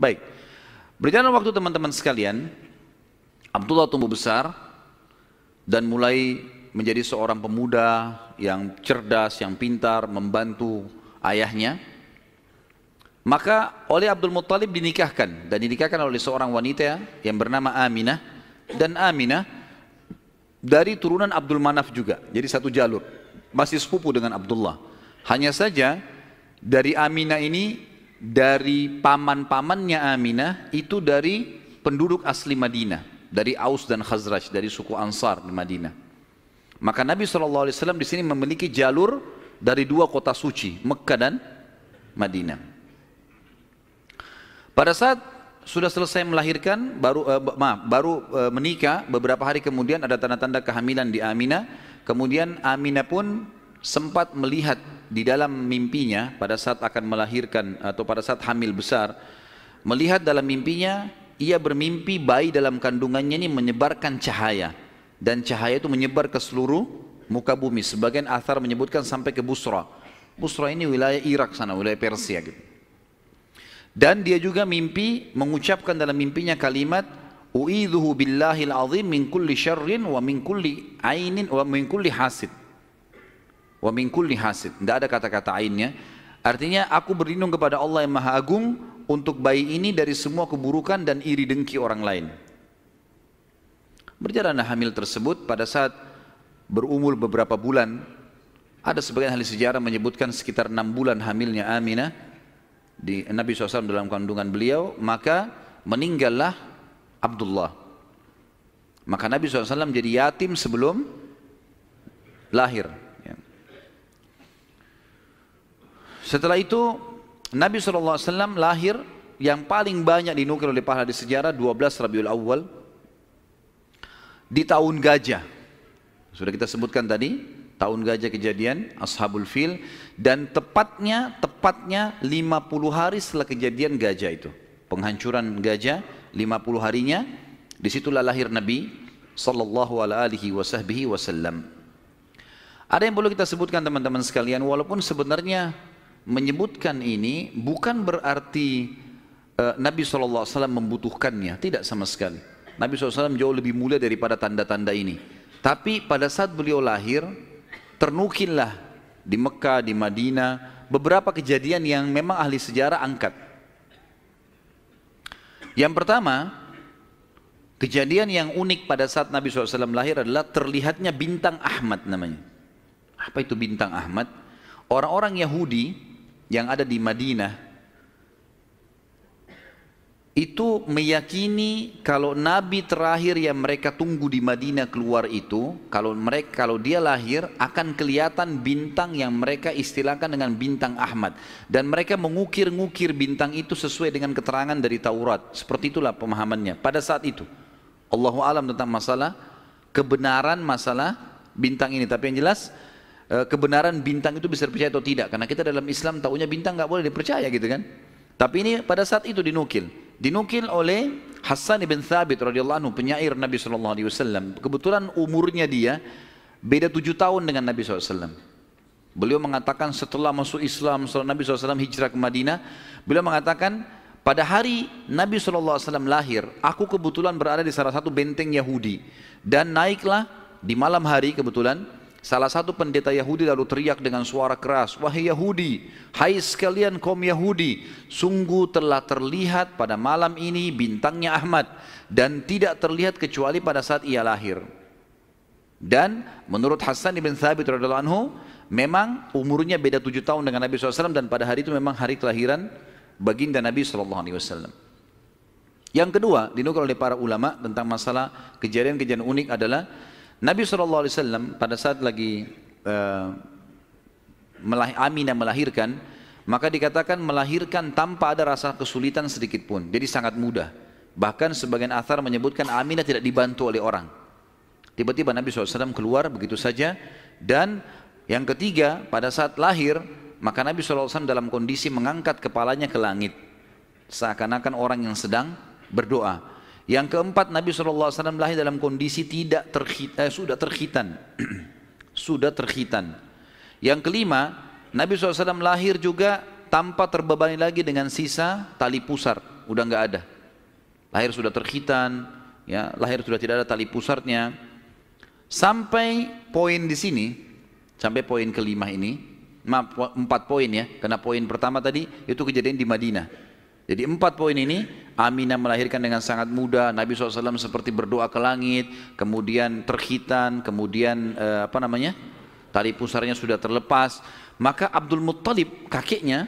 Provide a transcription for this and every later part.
Baik, berjalan waktu teman-teman sekalian, Abdullah tumbuh besar dan mulai menjadi seorang pemuda yang cerdas, yang pintar, membantu ayahnya. Maka oleh Abdul Muttalib dinikahkan, dan dinikahkan oleh seorang wanita yang bernama Aminah. Dan Aminah dari turunan Abdul Manaf juga, jadi satu jalur, masih sepupu dengan Abdullah. Hanya saja dari Aminah ini, dari paman-pamannya Aminah itu dari penduduk asli Madinah, dari Aus dan Khazraj, dari suku Ansar di Madinah. Maka Nabi SAW di sini memiliki jalur dari dua kota suci, Mekah dan Madinah. Pada saat sudah selesai melahirkan, baru menikah, beberapa hari kemudian ada tanda-tanda kehamilan di Aminah. Kemudian Aminah pun sempat melihat di dalam mimpinya pada saat akan melahirkan atau pada saat hamil besar, melihat dalam mimpinya ia bermimpi bayi dalam kandungannya ini menyebarkan cahaya, dan cahaya itu menyebar ke seluruh muka bumi. Sebagian athar menyebutkan sampai ke Busra. Busra ini wilayah Irak sana, wilayah Persia gitu. Dan dia juga mimpi mengucapkan dalam mimpinya kalimat u'idzuhu billahil azim min kulli syarrin wa min kulli ainin wa min kulli hasid. Wa min kulli hasid. Tidak ada kata-kata ainnya. Artinya aku berlindung kepada Allah yang Maha Agung untuk bayi ini dari semua keburukan dan iri dengki orang lain. Berjalanlah hamil tersebut. Pada saat berumur beberapa bulan, ada sebagian ahli sejarah menyebutkan sekitar 6 bulan hamilnya Aminah di Nabi SAW dalam kandungan beliau, maka meninggallah Abdullah. Maka Nabi SAW jadi yatim sebelum lahir. Setelah itu Nabi SAW lahir, yang paling banyak dinukil oleh para ahli sejarah 12 Rabiul Awal di tahun gajah. Sudah kita sebutkan tadi, tahun gajah kejadian Ashabul Fil, dan tepatnya 50 hari setelah kejadian gajah itu, penghancuran gajah, 50 harinya disitulah lahir Nabi sallallahu alaihi wasallam. Ada yang perlu kita sebutkan teman-teman sekalian, walaupun sebenarnya menyebutkan ini bukan berarti Nabi SAW membutuhkannya, tidak sama sekali. Nabi SAW jauh lebih mulia daripada tanda-tanda ini. Tapi pada saat beliau lahir, ternukillah di Mekah, di Madinah, beberapa kejadian yang memang ahli sejarah angkat. Yang pertama, kejadian yang unik pada saat Nabi SAW lahir adalah terlihatnya bintang Ahmad namanya. Apa itu bintang Ahmad? Orang-orang Yahudi yang ada di Madinah itu meyakini kalau Nabi terakhir yang mereka tunggu di Madinah keluar itu, kalau dia lahir akan kelihatan bintang yang mereka istilahkan dengan bintang Ahmad, dan mereka mengukir-ngukir bintang itu sesuai dengan keterangan dari Taurat. Seperti itulah pemahamannya pada saat itu. Allahu a'lam tentang masalah kebenaran masalah bintang ini, tapi yang jelas kebenaran bintang itu bisa dipercaya atau tidak, karena kita dalam Islam taunya bintang nggak boleh dipercaya gitu kan. Tapi ini pada saat itu dinukil oleh Hassan ibn Thabit radhiyallahu anhu, penyair Nabi SAW. Kebetulan umurnya dia beda 7 tahun dengan Nabi SAW. Beliau mengatakan setelah masuk Islam, setelah Nabi SAW hijrah ke Madinah, beliau mengatakan pada hari Nabi SAW lahir, aku kebetulan berada di salah satu benteng Yahudi, dan naiklah di malam hari kebetulan salah satu pendeta Yahudi lalu teriak dengan suara keras, wahai Yahudi, hai sekalian kaum Yahudi, sungguh telah terlihat pada malam ini bintangnya Ahmad, dan tidak terlihat kecuali pada saat ia lahir. Dan menurut Hassan ibn Thabit radhiyallahu anhu, memang umurnya beda 7 tahun dengan Nabi SAW, dan pada hari itu memang hari kelahiran baginda Nabi SAW. Yang kedua dinukil oleh para ulama tentang masalah kejadian-kejadian unik adalah Nabi SAW pada saat lagi Aminah melahirkan, maka dikatakan melahirkan tanpa ada rasa kesulitan sedikit pun, jadi sangat mudah. Bahkan sebagian athar menyebutkan Aminah tidak dibantu oleh orang. Tiba-tiba Nabi SAW keluar begitu saja. Dan yang ketiga, pada saat lahir, maka Nabi SAW dalam kondisi mengangkat kepalanya ke langit, seakan-akan orang yang sedang berdoa. Yang keempat, Nabi SAW lahir dalam kondisi sudah terkhitan. Sudah terkhitan. Yang kelima, Nabi SAW lahir juga tanpa terbebani lagi dengan sisa tali pusar udah nggak ada. Lahir sudah terkhitan, ya, lahir sudah tidak ada tali pusarnya. Sampai poin di sini, sampai poin kelima ini, maaf, 4 poin ya, karena poin pertama tadi itu kejadian di Madinah. Jadi 4 poin ini, Aminah melahirkan dengan sangat muda, Nabi SAW seperti berdoa ke langit, kemudian terkhitan, kemudian tali pusarnya sudah terlepas. Maka Abdul Muttalib, kakeknya,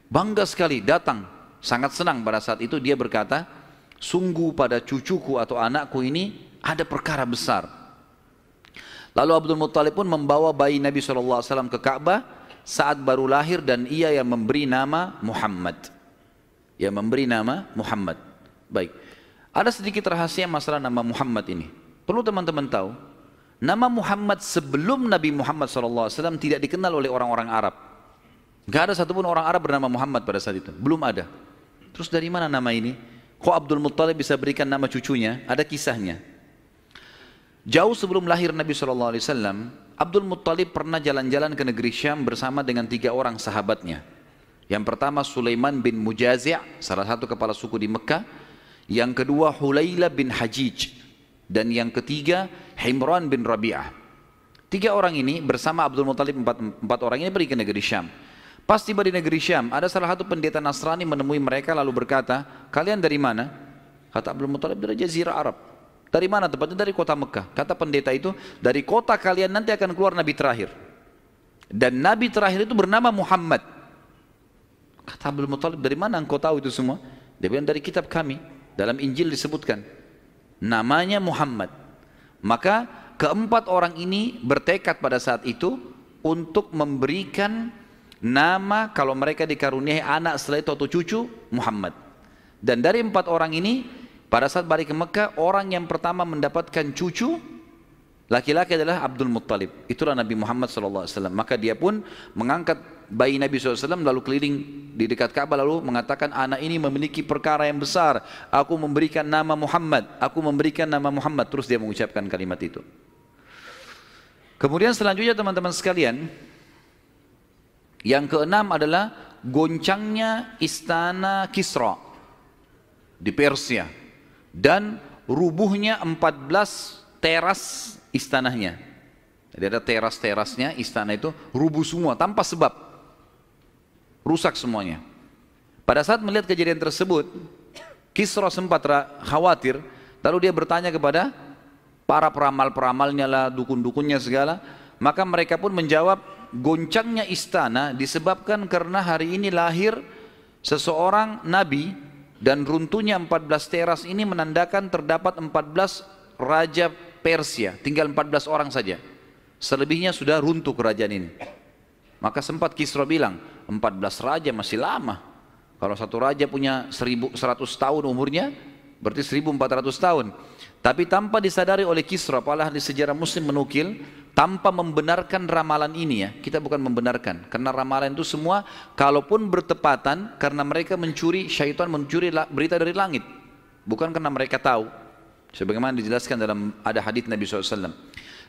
bangga sekali datang, sangat senang pada saat itu. Dia berkata, sungguh pada cucuku atau anakku ini ada perkara besar. Lalu Abdul Muttalib pun membawa bayi Nabi SAW ke Ka'bah saat baru lahir, dan ia yang memberi nama Muhammad. Yang memberi nama Muhammad. Baik, ada sedikit rahasia masalah nama Muhammad ini. Perlu teman-teman tahu, nama Muhammad sebelum Nabi Muhammad SAW tidak dikenal oleh orang-orang Arab. Gak ada satupun orang Arab bernama Muhammad pada saat itu, belum ada. Terus dari mana nama ini? Kok Abdul Muttalib bisa berikan nama cucunya? Ada kisahnya. Jauh sebelum lahir Nabi SAW, Abdul Muttalib pernah jalan-jalan ke negeri Syam bersama dengan 3 orang sahabatnya. Yang pertama Sulaiman bin Mujazi', salah satu kepala suku di Mekah. Yang kedua Hulayla bin Hajij. Dan yang ketiga Himran bin Rabi'ah. 3 orang ini bersama Abdul Muttalib, 4 orang ini pergi ke negeri Syam. Pas tiba di negeri Syam, ada salah satu pendeta Nasrani menemui mereka lalu berkata, kalian dari mana? Kata Abdul Muttalib, dari Jazirah Arab. Dari mana? Tepatnya dari kota Mekah. Kata pendeta itu, dari kota kalian nanti akan keluar Nabi terakhir. Dan Nabi terakhir itu bernama Muhammad. Kata Abdul Muttalib, dari mana engkau tahu itu semua? Dia bilang, dari kitab kami, dalam Injil disebutkan namanya Muhammad. Maka keempat orang ini bertekad pada saat itu untuk memberikan nama kalau mereka dikaruniai anak setelah itu atau cucu, Muhammad. Dan dari 4 orang ini, pada saat balik ke Mekah, orang yang pertama mendapatkan cucu laki-laki adalah Abdul Muttalib. Itulah Nabi Muhammad SAW. Maka dia pun mengangkat bayi Nabi SAW lalu keliling di dekat Ka'bah lalu mengatakan, anak ini memiliki perkara yang besar, aku memberikan nama Muhammad, aku memberikan nama Muhammad. Terus dia mengucapkan kalimat itu. Kemudian selanjutnya teman-teman sekalian, yang keenam adalah goncangnya istana Kisra di Persia dan rubuhnya 14 teras istananya. Jadi ada teras-terasnya istana itu rubuh semua tanpa sebab, rusak semuanya. Pada saat melihat kejadian tersebut, Kisra sempat khawatir, lalu dia bertanya kepada para peramal-peramalnya lah, dukun-dukunnya segala. Maka mereka pun menjawab, goncangnya istana disebabkan karena hari ini lahir seseorang nabi, dan runtuhnya 14 teras ini menandakan terdapat 14 raja Persia, tinggal 14 orang saja. Selebihnya sudah runtuh kerajaan ini. Maka sempat Kisra bilang, 14 raja masih lama. Kalau satu raja punya 1100 tahun umurnya, berarti 1400 tahun. Tapi tanpa disadari oleh Kisra, para ahli sejarah muslim menukil, tanpa membenarkan ramalan ini ya, kita bukan membenarkan, karena ramalan itu semua kalaupun bertepatan karena mereka mencuri, syaitan mencuri berita dari langit, bukan karena mereka tahu, sebagaimana dijelaskan dalam ada hadits Nabi SAW.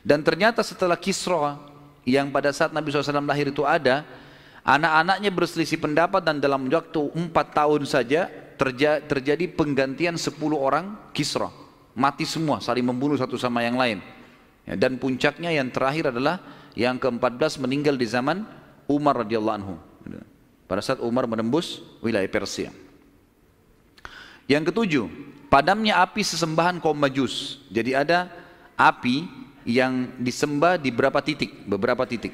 Dan ternyata setelah Kisra yang pada saat Nabi SAW lahir itu ada, anak-anaknya berselisih pendapat, dan dalam waktu 4 tahun saja terjadi penggantian 10 orang Kisra, mati semua, saling membunuh satu sama yang lain. Dan puncaknya yang terakhir adalah yang ke-14 meninggal di zaman Umar radhiyallahu anhu, pada saat Umar menembus wilayah Persia. Yang ketujuh, padamnya api sesembahan kaum Majus. Jadi ada api yang disembah di beberapa titik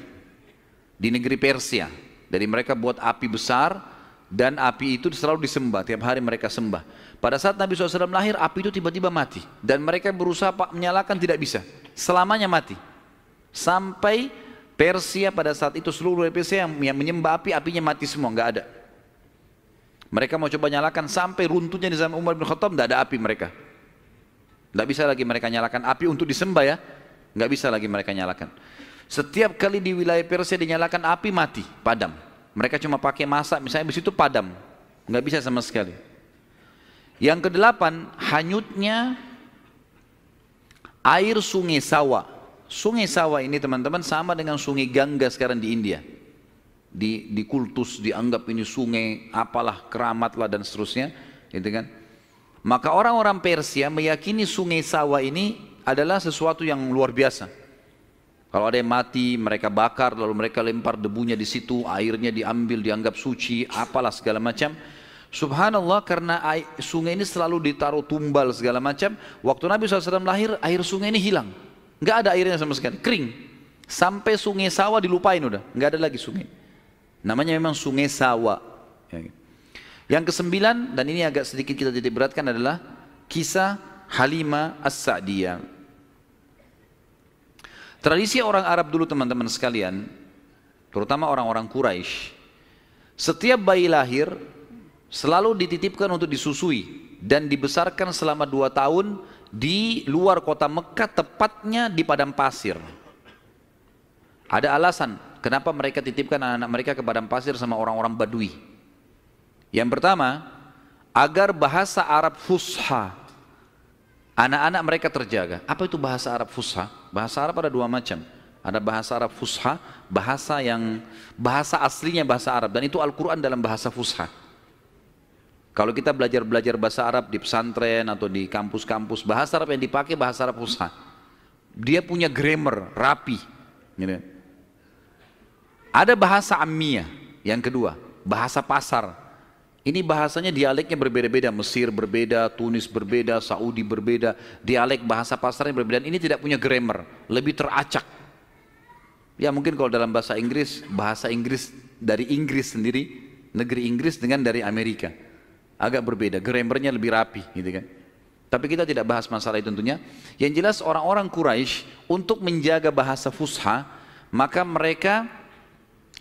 di negeri Persia. Jadi mereka buat api besar, dan api itu selalu disembah, tiap hari mereka sembah. Pada saat Nabi SAW lahir, api itu tiba-tiba mati, dan mereka berusaha menyalakan, tidak bisa, selamanya mati. Sampai Persia pada saat itu, seluruh Persia yang menyembah api, apinya mati semua, nggak ada. Mereka mau coba nyalakan, sampai runtuhnya di zaman Umar bin Khattab, nggak ada api mereka. Nggak bisa lagi mereka nyalakan api untuk disembah ya, nggak bisa lagi mereka nyalakan. Setiap kali di wilayah Persia dinyalakan api, mati, padam. Mereka cuma pakai masak, misalnya di situ padam, nggak bisa sama sekali. Yang kedelapan, hanyutnya air sungai Sawa. Sungai Sawa ini teman-teman sama dengan sungai Gangga sekarang di India. Di kultus dianggap ini sungai apalah, keramat lah dan seterusnya. gitu kan. Maka orang-orang Persia meyakini sungai Sawa ini adalah sesuatu yang luar biasa. Kalau ada yang mati, mereka bakar, lalu mereka lempar debunya di situ, airnya diambil, dianggap suci, apalah segala macam. Subhanallah, karena sungai ini selalu ditaruh tumbal segala macam. Waktu Nabi SAW lahir, air sungai ini hilang. Nggak ada airnya sama sekali, kering. Sampai sungai Sawa dilupain udah, nggak ada lagi sungai. Namanya memang sungai Sawa. Yang kesembilan, dan ini agak sedikit kita titik beratkan, adalah kisah Halimah As-Sa'diyah. Tradisi orang Arab dulu teman-teman sekalian, terutama orang-orang Quraisy, setiap bayi lahir selalu dititipkan untuk disusui dan dibesarkan selama 2 tahun di luar kota Mekah, tepatnya di padang pasir. Ada alasan kenapa mereka titipkan anak-anak mereka ke padang pasir sama orang-orang Badui. Yang pertama, agar bahasa Arab fusha anak-anak mereka terjaga. Apa itu bahasa Arab fusha? Bahasa Arab ada 2 macam. Ada bahasa Arab fusha, bahasa aslinya bahasa Arab, dan itu Al-Quran dalam bahasa fusha. Kalau kita belajar bahasa Arab di pesantren atau di kampus-kampus, bahasa Arab yang dipakai bahasa Arab fusha. Dia punya grammar rapi. Gitu. Ada bahasa Ammiyah, yang kedua, bahasa pasar. Ini bahasanya dialeknya berbeda-beda, Mesir berbeda, Tunis berbeda, Saudi berbeda, dialek bahasa pasarnya berbeda. Ini tidak punya grammar, lebih teracak. Ya mungkin kalau dalam bahasa Inggris dari Inggris sendiri, negeri Inggris dengan dari Amerika, agak berbeda, grammarnya lebih rapi, gitu kan. Tapi kita tidak bahas masalah itu tentunya. Yang jelas orang-orang Quraisy untuk menjaga bahasa fusha, maka mereka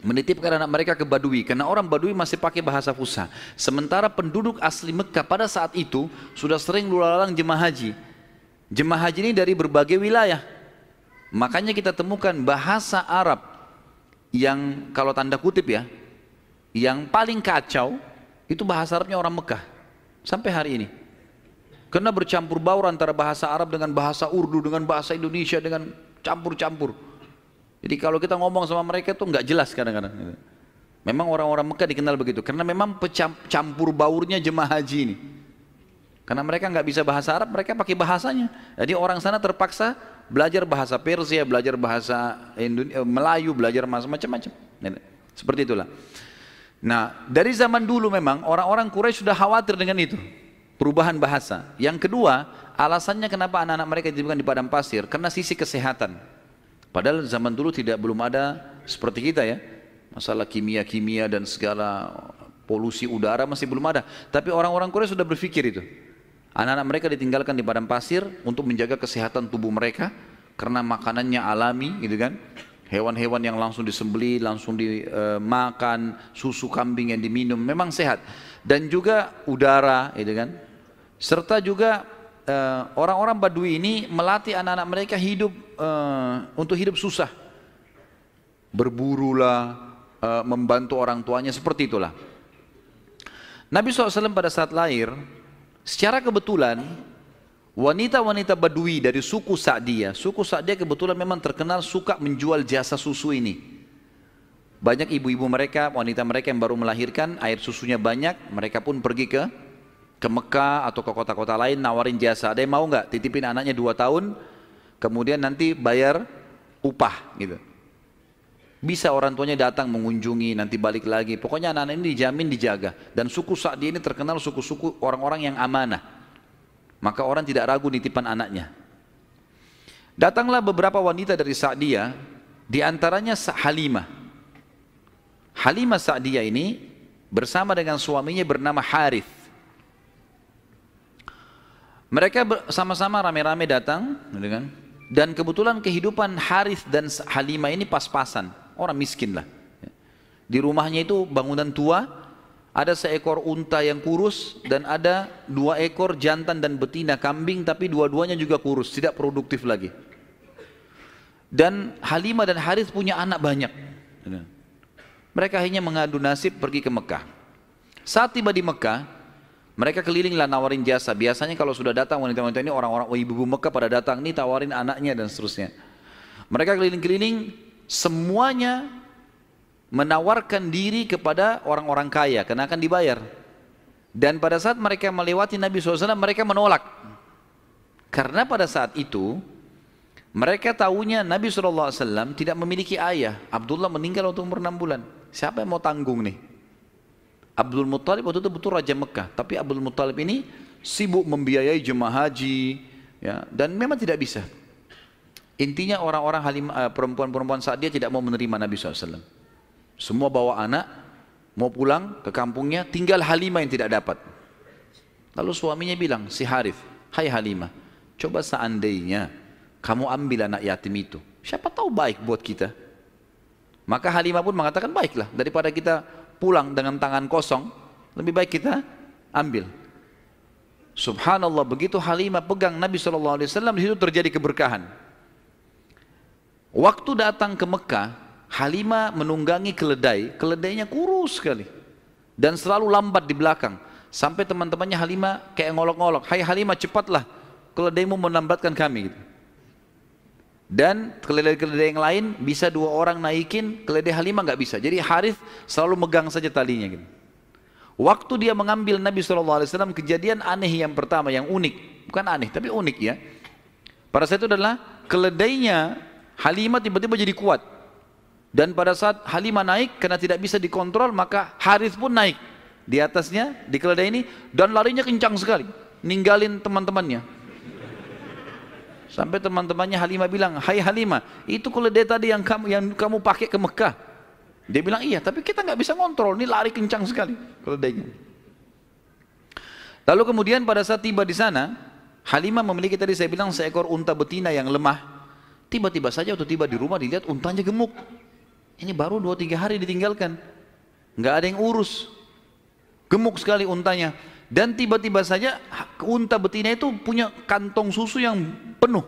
menitipkan anak mereka ke Badui, karena orang Badui masih pakai bahasa fusha. Sementara penduduk asli Mekah pada saat itu sudah sering lalu-lalang jemaah haji. Jemaah haji ini dari berbagai wilayah. Makanya kita temukan bahasa Arab yang kalau tanda kutip ya, yang paling kacau itu bahasa Arabnya orang Mekah sampai hari ini. Karena bercampur baur antara bahasa Arab dengan bahasa Urdu, dengan bahasa Indonesia, dengan campur-campur. Jadi kalau kita ngomong sama mereka itu nggak jelas kadang-kadang. Memang orang-orang Mekah dikenal begitu, karena memang campur baurnya jemaah haji ini. Karena mereka nggak bisa bahasa Arab, mereka pakai bahasanya. Jadi orang sana terpaksa belajar bahasa Persia, belajar bahasa Melayu, belajar macam-macam. Seperti itulah. Nah, dari zaman dulu memang orang-orang Quraisy sudah khawatir dengan itu, perubahan bahasa. Yang kedua, alasannya kenapa anak-anak mereka dititipkan di padang pasir, karena sisi kesehatan. Padahal zaman dulu belum ada seperti kita ya, masalah kimia-kimia dan segala polusi udara masih belum ada. Tapi orang-orang Quraisy sudah berpikir itu. Anak-anak mereka ditinggalkan di padang pasir untuk menjaga kesehatan tubuh mereka, karena makanannya alami, gitu kan. Hewan-hewan yang langsung disembelih, langsung dimakan, susu kambing yang diminum, memang sehat. Dan juga udara, gitu kan. Serta juga orang-orang Badui ini melatih anak-anak mereka hidup untuk hidup susah. Berburulah, membantu orang tuanya, seperti itulah. Nabi SAW pada saat lahir, secara kebetulan wanita-wanita Badui dari suku Sa'diyah kebetulan memang terkenal suka menjual jasa susu ini. Banyak ibu-ibu mereka, wanita mereka yang baru melahirkan, air susunya banyak, mereka pun pergi ke Mekah atau ke kota-kota lain nawarin jasa. Ada yang mau nggak titipin anaknya 2 tahun, kemudian nanti bayar upah gitu. Bisa orang tuanya datang mengunjungi, nanti balik lagi. Pokoknya anak-anak ini dijamin dijaga. Dan suku Sa'di ini terkenal suku-suku orang-orang yang amanah. Maka orang tidak ragu nitipan anaknya. Datanglah beberapa wanita dari Sa'diyah, di antaranya Halimah. Halimah Sa'diyah ini bersama dengan suaminya bernama Harith. Mereka sama-sama rame-rame datang, dan kebetulan kehidupan Harith dan Halimah ini pas-pasan, orang miskin lah. Di rumahnya itu bangunan tua, ada seekor unta yang kurus dan ada 2 ekor jantan dan betina kambing, tapi dua-duanya juga kurus, tidak produktif lagi. Dan Halimah dan Harith punya anak banyak. Mereka akhirnya mengadu nasib pergi ke Mekah. Saat tiba di Mekah, mereka kelilinglah nawarin jasa. Biasanya kalau sudah datang wanita-wanita ini, orang-orang ibu-ibu Mekah pada datang nih tawarin anaknya dan seterusnya. Mereka keliling-keliling, semuanya menawarkan diri kepada orang-orang kaya karena akan dibayar. Dan pada saat mereka melewati Nabi SAW, mereka menolak. Karena pada saat itu, mereka tahunya Nabi SAW tidak memiliki ayah. Abdullah meninggal waktu umur 6 bulan. Siapa yang mau tanggung nih? Abdul Muttalib waktu itu betul Raja Mekah. Tapi Abdul Muttalib ini sibuk membiayai jemaah haji. Ya, dan memang tidak bisa. Intinya orang-orang perempuan-perempuan saat dia tidak mau menerima Nabi SAW. Semua bawa anak, mau pulang ke kampungnya, tinggal Halimah yang tidak dapat. Lalu suaminya bilang, si Harith, hai Halimah, coba seandainya kamu ambil anak yatim itu, siapa tahu baik buat kita. Maka Halimah pun mengatakan, baiklah, daripada kita pulang dengan tangan kosong, lebih baik kita ambil. Subhanallah, begitu Halimah pegang Nabi SAW, di situ terjadi keberkahan. Waktu datang ke Mekah, Halimah menunggangi keledai, keledainya kurus sekali dan selalu lambat di belakang. Sampai teman-temannya Halimah kayak ngolok-ngolok, hai Halimah cepatlah, keledaimu melambatkan kami. Dan keledai-keledai yang lain bisa 2 orang naikin, keledai Halimah nggak bisa. Jadi Harith selalu megang saja talinya. Waktu dia mengambil Nabi SAW, kejadian aneh yang pertama, yang unik, bukan aneh tapi unik ya. Pada saat itu adalah keledainya Halimah tiba-tiba jadi kuat. Dan pada saat Halimah naik, karena tidak bisa dikontrol, maka Harith pun naik di atasnya, di keledai ini, dan larinya kencang sekali, ninggalin teman-temannya. Sampai teman-temannya Halimah bilang, hai Halimah, itu keledai tadi yang kamu pakai ke Mekah. Dia bilang, iya, tapi kita nggak bisa kontrol, ini lari kencang sekali keledainya. Lalu kemudian pada saat tiba di sana, Halimah memiliki tadi saya bilang seekor unta betina yang lemah. Tiba-tiba saja waktu tiba di rumah dilihat untanya gemuk. Ini baru 2-3 hari ditinggalkan, nggak ada yang urus, gemuk sekali untanya. Dan tiba-tiba saja unta betina itu punya kantong susu yang penuh,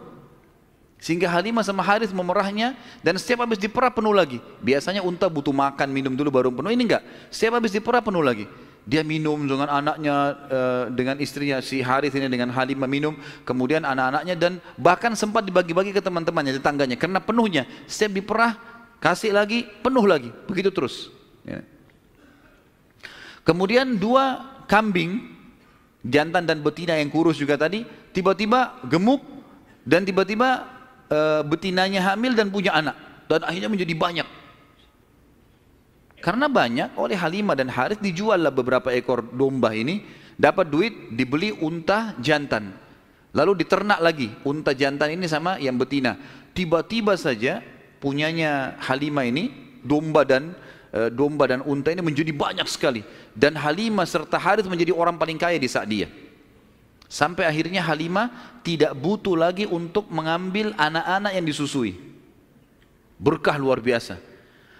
sehingga Halimah sama Harith memerahnya. Dan setiap habis diperah penuh lagi. Biasanya unta butuh makan, minum dulu baru penuh, ini enggak, setiap habis diperah penuh lagi. Dia minum dengan anaknya, dengan istrinya si Harith ini, dengan Halimah minum, kemudian anak-anaknya, dan bahkan sempat dibagi-bagi ke teman-temannya, tetangganya, karena penuhnya. Setiap diperah kasih lagi, penuh lagi, begitu terus ya. Kemudian 2 kambing, jantan dan betina yang kurus juga tadi, tiba-tiba gemuk, dan tiba-tiba betinanya hamil dan punya anak, dan akhirnya menjadi banyak. Karena banyak, oleh Halimah dan Harith dijual lah beberapa ekor domba ini, dapat duit, dibeli unta jantan, lalu diternak lagi unta jantan ini sama yang betina. Tiba-tiba saja punyanya Halimah ini, domba dan unta ini menjadi banyak sekali, dan Halimah serta Harith menjadi orang paling kaya di saat dia. Sampai akhirnya Halimah tidak butuh lagi untuk mengambil anak-anak yang disusui. Berkah luar biasa.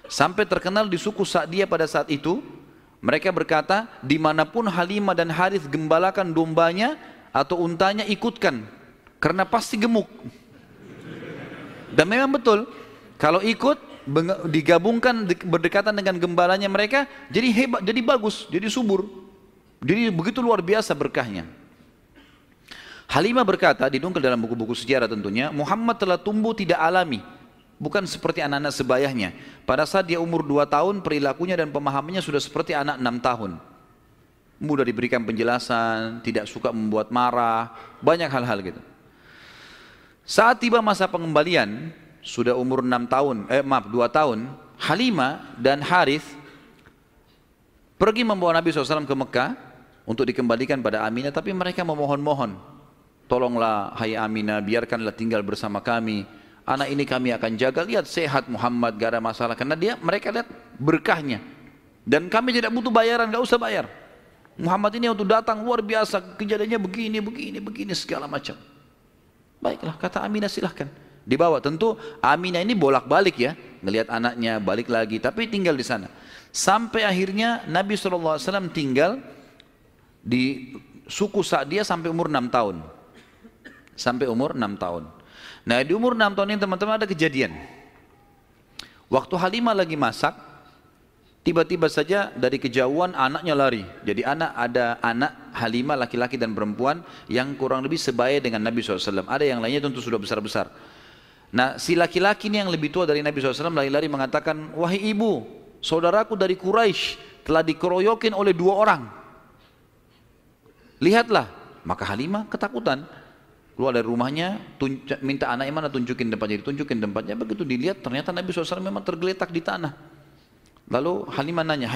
Sampai terkenal di suku Sa'diyah pada saat itu, mereka berkata, dimanapun Halimah dan Harith gembalakan dombanya atau untanya, ikutkan, karena pasti gemuk. Dan memang betul, kalau ikut digabungkan berdekatan dengan gembalanya mereka, jadi hebat, jadi bagus, jadi subur, jadi begitu luar biasa berkahnya. Halimah berkata, didongkel dalam buku-buku sejarah tentunya, Muhammad telah tumbuh tidak alami, bukan seperti anak-anak sebayahnya. Pada saat dia umur 2 tahun, perilakunya dan pemahamannya sudah seperti anak 6 tahun. Mudah diberikan penjelasan, tidak suka membuat marah, banyak hal-hal gitu. Saat tiba masa pengembalian, sudah umur 2 tahun, Halimah dan Harith pergi membawa Nabi SAW ke Mekah untuk dikembalikan pada Aminah, tapi mereka memohon-mohon, tolonglah hai Aminah, biarkanlah tinggal bersama kami, anak ini kami akan jaga, lihat sehat Muhammad, gak ada masalah, karena mereka lihat berkahnya, dan kami tidak butuh bayaran, gak usah bayar. Muhammad ini waktu datang luar biasa, kejadiannya begini segala macam. Baiklah, kata Aminah, silahkan dibawa. Tentu Aminah ini bolak-balik ya, ngelihat anaknya, balik lagi, tapi tinggal di sana. Sampai akhirnya Nabi SAW tinggal di suku Sa'diyah sampai umur 6 tahun. Sampai umur 6 tahun. Nah, di umur 6 tahun ini teman-teman ada kejadian. Waktu Halimah lagi masak, tiba-tiba saja dari kejauhan anaknya lari. Jadi ada anak Halimah laki-laki dan perempuan yang kurang lebih sebaya dengan Nabi SAW. Ada yang lainnya tentu sudah besar-besar. Nah, si laki-laki ini yang lebih tua dari Nabi SAW lari-lari mengatakan, wahai ibu, saudaraku dari Quraisy telah dikeroyokin oleh 2 orang. lihatlah. Maka Halimah ketakutan, keluar dari rumahnya, minta anaknya mana tunjukin tempatnya, ditunjukin tempatnya. Begitu dilihat ternyata Nabi SAW memang tergeletak di tanah. Lalu Halimah nanya,